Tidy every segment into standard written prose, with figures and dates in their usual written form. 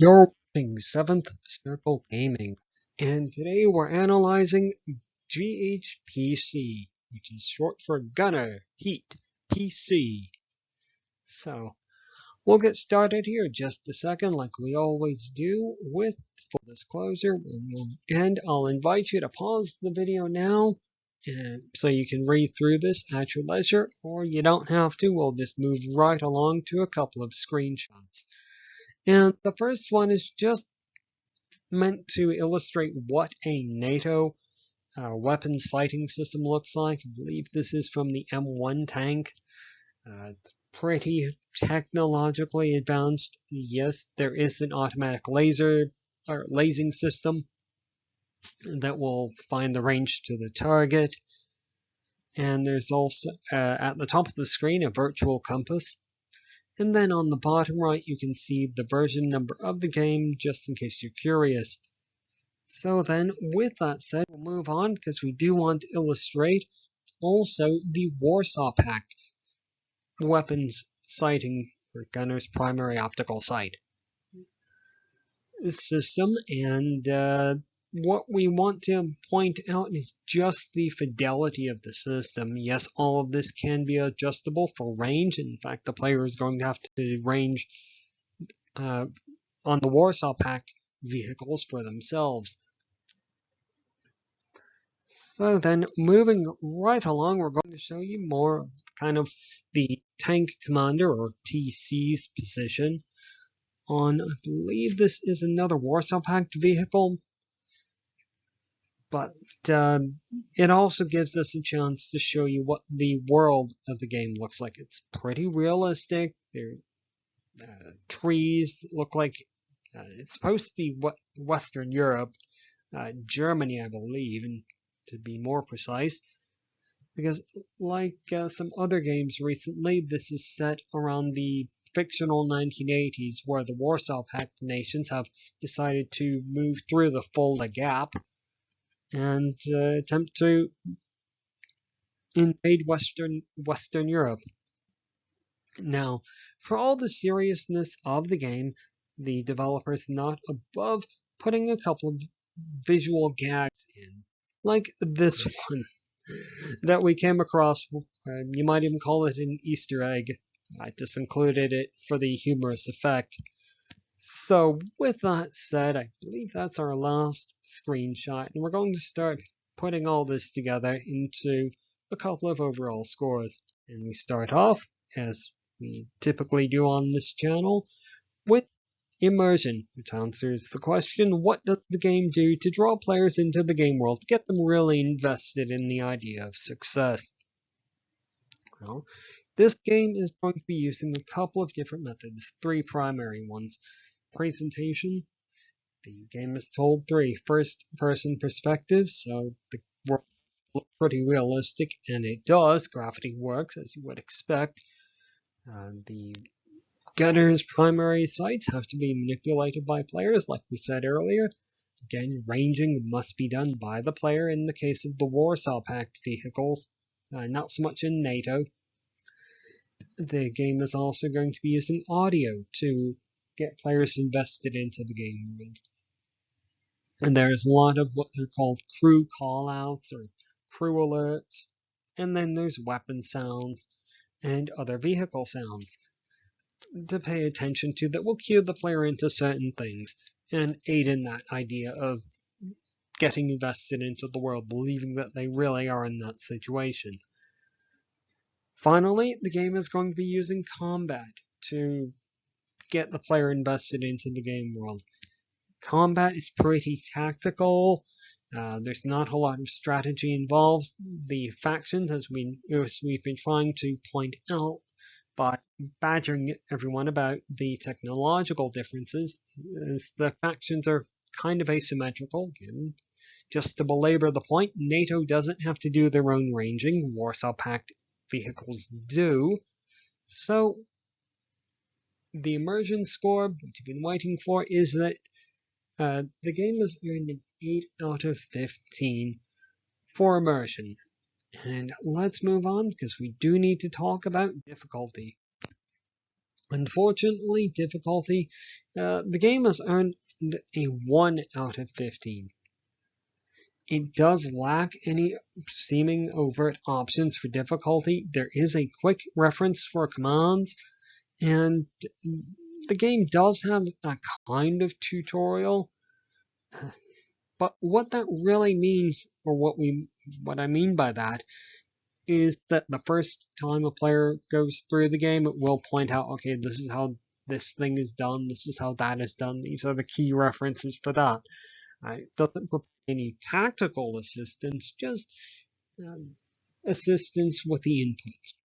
You're watching 7th Circle Gaming, and today we're analyzing GHPC, which is short for Gunner Heat PC. So, we'll get started here in just a second, like we always do, with full disclosure, and I'll invite you to pause the video now, and so you can read through this at your leisure, or you don't have to, we'll just move right along to a couple of screenshots. And the first one is just meant to illustrate what a NATO weapon sighting system looks like. I believe this is from the M1 tank. It's pretty technologically advanced. Yes, there is an automatic laser or lasing system that will find the range to the target. And there's also, at the top of the screen, a virtual compass. And then on the bottom right, you can see the version number of the game, just in case you're curious. So then, with that said, we'll move on because we do want to illustrate also the Warsaw Pact weapons sighting for Gunner's primary optical sight system. And what we want to point out is just the fidelity of the system. Yes, all of this can be adjustable for range. In fact, the player is going to have to range on the Warsaw Pact vehicles for themselves. So then, moving right along, we're going to show you more kind of the tank commander, or TC's position on, I believe this is another Warsaw Pact vehicle, but it also gives us a chance to show you what the world of the game looks like. It's pretty realistic. There are trees that look like it's supposed to be Western Europe, Germany, I believe, and to be more precise, because like some other games recently, this is set around the fictional 1980s, where the Warsaw Pact nations have decided to move through the Fulda Gap and attempt to invade Western Europe. Now, for all the seriousness of the game, the developers not above putting a couple of visual gags in, like this one that we came across. You might even call it an Easter egg. I just included it for the humorous effect. So with that said, I believe that's our last screenshot, and we're going to start putting all this together into a couple of overall scores. And we start off, as we typically do on this channel, with Immersion, which answers the question, what does the game do to draw players into the game world, to get them really invested in the idea of success? Well, this game is going to be using a couple of different methods, three primary ones. Presentation, the game is told through a first-person perspective, so the world looks pretty realistic, and it does. Gravity works, as you would expect. The Gunner's primary sights have to be manipulated by players, like we said earlier. Again, ranging must be done by the player in the case of the Warsaw Pact vehicles, not so much in NATO. The game is also going to be using audio to get players invested into the game world. And there's a lot of what are called crew callouts or crew alerts, and then there's weapon sounds and other vehicle sounds to pay attention to that will cue the player into certain things and aid in that idea of getting invested into the world, believing that they really are in that situation. Finally, the game is going to be using combat to get the player invested into the game world. Combat is pretty tactical. There's not a lot of strategy involved. The factions, as we've been trying to point out by badgering everyone about the technological differences, is the factions are kind of asymmetrical. Again, just to belabor the point, NATO doesn't have to do their own ranging. Warsaw Pact vehicles do. So the immersion score, what you've been waiting for, is that the game has earned an 8 out of 15 for immersion. And let's move on, because we do need to talk about difficulty. Unfortunately, difficulty, the game has earned a 1 out of 15. It does lack any seeming overt options for difficulty. There is a quick reference for commands, and the game does have a kind of tutorial, but what that really means, or what I mean by that, is that the first time a player goes through the game, it will point out, okay, this is how this thing is done, this is how that is done, these are the key references for that. It doesn't provide any tactical assistance, just assistance with the inputs.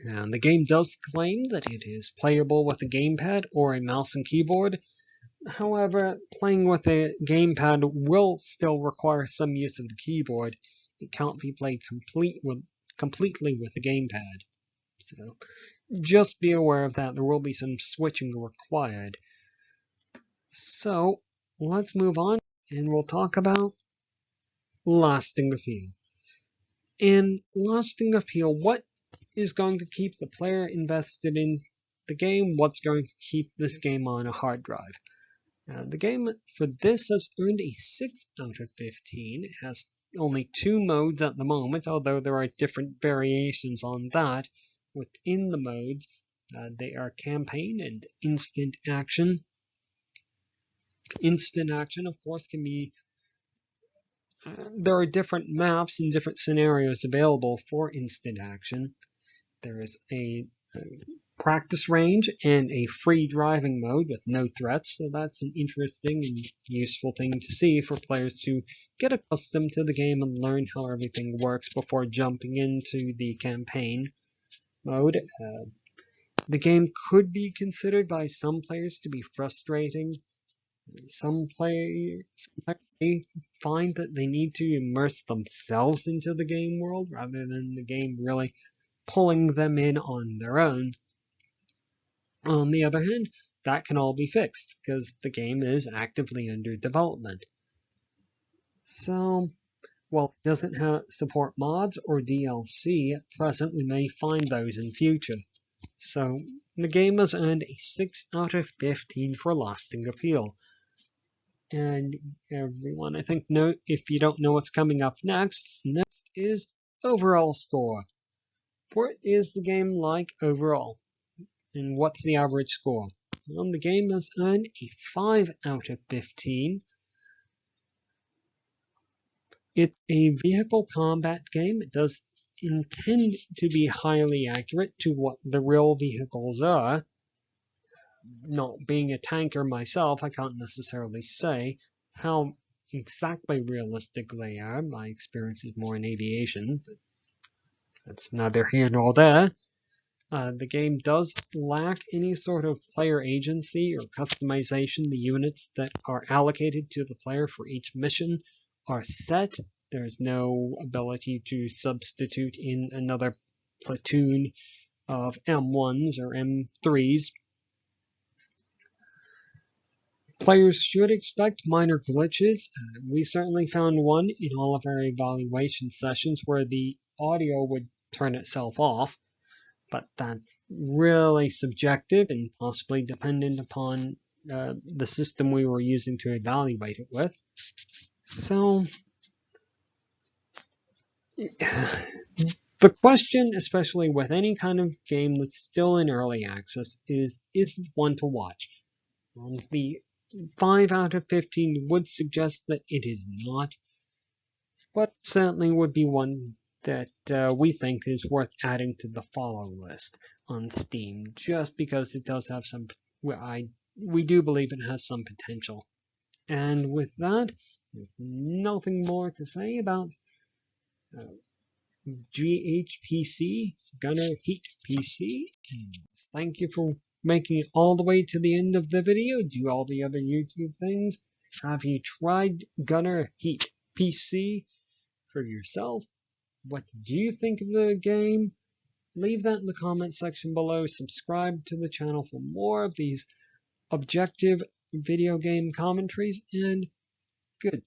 And the game does claim that it is playable with a gamepad or a mouse and keyboard. However, playing with a gamepad will still require some use of the keyboard. It can't be played completely with a gamepad. So just be aware of that. There will be some switching required. So let's move on and we'll talk about lasting appeal. In lasting appeal, what is going to keep the player invested in the game? What's going to keep this game on a hard drive? The game for this has earned a 6 out of 15. It has only 2 modes at the moment, although there are different variations on that within the modes. They are campaign and instant action. Instant action, of course, can be... there are different maps and different scenarios available for instant action. There is a practice range and a free driving mode with no threats, so that's an interesting and useful thing to see for players to get accustomed to the game and learn how everything works before jumping into the campaign mode. The game could be considered by some players to be frustrating. Some players may find that they need to immerse themselves into the game world rather than the game really pulling them in on their own. On the other hand, that can all be fixed because the game is actively under development. So, while it doesn't support mods or DLC at present, we may find those in future. So, the game has earned a 6 out of 15 for lasting appeal. And everyone, I think, if you don't know what's coming up next is overall score. What is the game like overall? And what's the average score? Well, the game has earned a 5 out of 15. It's a vehicle combat game. It does intend to be highly accurate to what the real vehicles are. Not being a tanker myself, I can't necessarily say how exactly realistic they are. My experience is more in aviation, but that's neither here nor there. The game does lack any sort of player agency or customization. The units that are allocated to the player for each mission are set. There's no ability to substitute in another platoon of M1s or M3s. Players should expect minor glitches. We certainly found one in all of our evaluation sessions where the audio would turn itself off. But that's really subjective and possibly dependent upon the system we were using to evaluate it with. So, the question, especially with any kind of game that's still in early access, is it one to watch? The 5 out of 15 would suggest that it is not, but certainly would be one that we think is worth adding to the follow list on Steam, just because it does have some, we do believe it has some potential. And with that, there's nothing more to say about GHPC, Gunner Heat PC. And thank you for making it all the way to the end of the video. Do all the other YouTube things. Have you tried Gunner Heat PC for yourself? What do you think of the game? Leave that in the comment section below. Subscribe to the channel for more of these objective video game commentaries, and good.